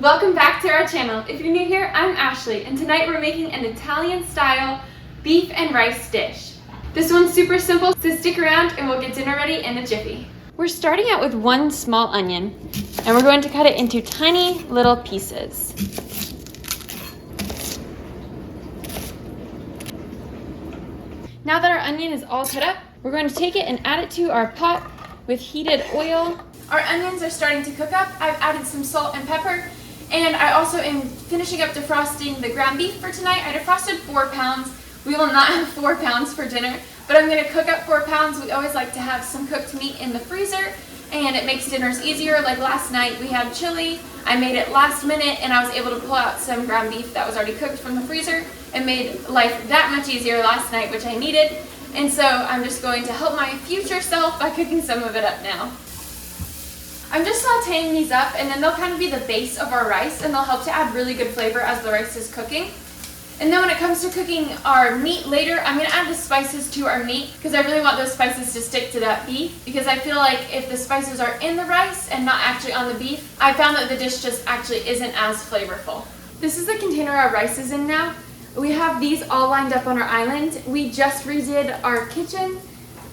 Welcome back to our channel. If you're new here, I'm Ashley, and tonight we're making an Italian-style beef and rice dish. This one's super simple, so stick around and we'll get dinner ready in a jiffy. We're starting out with one small onion, and we're going to cut it into tiny little pieces. Now that our onion is all cut up, we're going to take it and add it to our pot with heated oil. Our onions are starting to cook up. I've added some salt and pepper, and I also am finishing up defrosting the ground beef for tonight. I defrosted 4 pounds. We will not have 4 pounds for dinner, but I'm going to cook up 4 pounds. We always like to have some cooked meat in the freezer, and it makes dinners easier. Like last night, we had chili. I made it last minute, and I was able to pull out some ground beef that was already cooked from the freezer. It made life that much easier last night, which I needed. And so I'm just going to help my future self by cooking some of it up now. I'm just sauteing these up, and then they'll kind of be the base of our rice, and they'll help to add really good flavor as the rice is cooking. And then when it comes to cooking our meat later, I'm going to add the spices to our meat because I really want those spices to stick to that beef, because I feel like if the spices are in the rice and not actually on the beef, I found that the dish just actually isn't as flavorful. This is the container our rice is in now. We have these all lined up on our island. We just redid our kitchen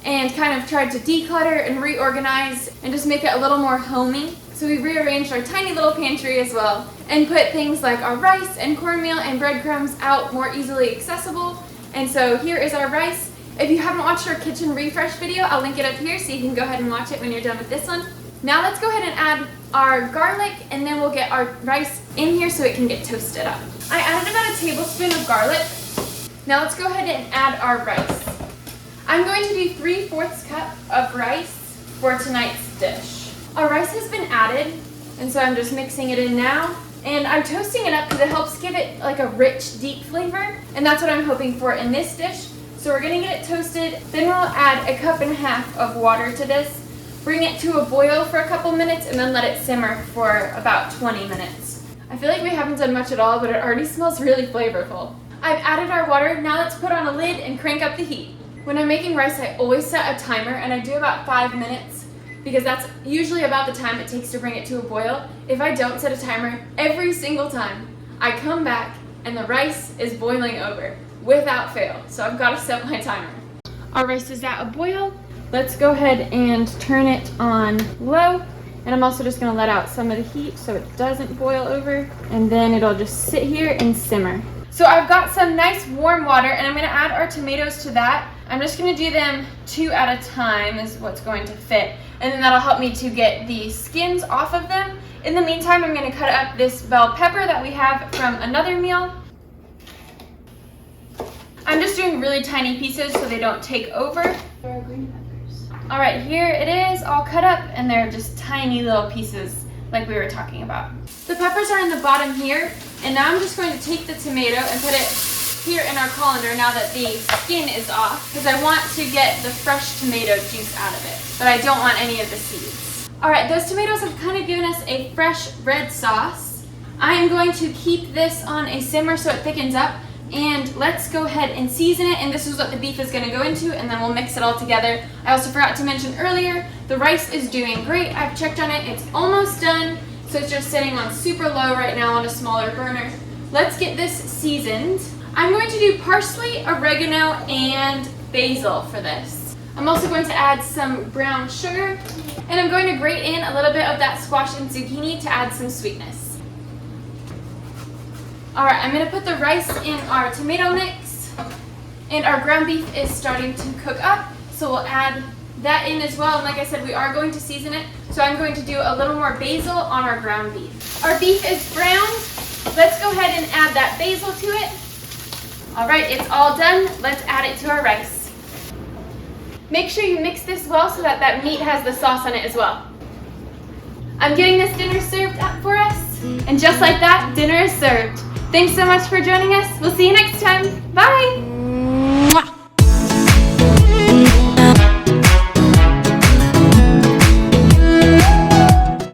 and kind of tried to declutter and reorganize and just make it a little more homey. So we rearranged our tiny little pantry as well and put things like our rice and cornmeal and breadcrumbs out more easily accessible. And so here is our rice. If you haven't watched our kitchen refresh video, I'll link it up here so you can go ahead and watch it when you're done with this one. Now let's go ahead and add our garlic, and then we'll get our rice in here so it can get toasted up. I added about a tablespoon of garlic. Now let's go ahead and add our rice. I'm going to do 3/4 cup of rice for tonight's dish. Our rice has been added, and so I'm just mixing it in now. And I'm toasting it up because it helps give it like a rich, deep flavor, and that's what I'm hoping for in this dish. So we're gonna get it toasted, then we'll add 1.5 cups of water to this, bring it to a boil for a couple minutes, and then let it simmer for about 20 minutes. I feel like we haven't done much at all, but it already smells really flavorful. I've added our water. Now let's put on a lid and crank up the heat. When I'm making rice, I always set a timer, and I do about 5 minutes because that's usually about the time it takes to bring it to a boil. If I don't set a timer, every single time I come back and the rice is boiling over without fail. So I've got to set my timer. Our rice is at a boil. Let's go ahead and turn it on low. And I'm also just going to let out some of the heat so it doesn't boil over, and then it'll just sit here and simmer. So I've got some nice warm water, and I'm going to add our tomatoes to that. I'm just going to do them 2 at a time is what's going to fit, and then that'll help me to get the skins off of them. In the meantime, I'm going to cut up this bell pepper that we have from another meal. I'm just doing really tiny pieces so they don't take over. There are green peppers. All right, here it is all cut up, and they're just tiny little pieces like we were talking about. The peppers are in the bottom here, and now I'm just going to take the tomato and put it here in our colander now that the skin is off, because I want to get the fresh tomato juice out of it, but I don't want any of the seeds. All right, those tomatoes have kind of given us a fresh red sauce. I am going to keep this on a simmer so it thickens up, and let's go ahead and season it, and this is what the beef is going to go into, and then we'll mix it all together. I also forgot to mention earlier, the rice is doing great. I've checked on it. It's almost done, so it's just sitting on super low right now on a smaller burner. Let's get this seasoned. I'm going to do parsley, oregano, and basil for this. I'm also going to add some brown sugar, and I'm going to grate in a little bit of that squash and zucchini to add some sweetness. All right, I'm going to put the rice in our tomato mix, and our ground beef is starting to cook up, so we'll add that in as well. And like I said, we are going to season it, so I'm going to do a little more basil on our ground beef. Our beef is browned. Let's go ahead and add that basil to it. All right, it's all done. Let's add it to our rice. Make sure you mix this well so that that meat has the sauce on it as well. I'm getting this dinner served up for us, and just like that, dinner is served. Thanks so much for joining us. We'll see you next time. Bye!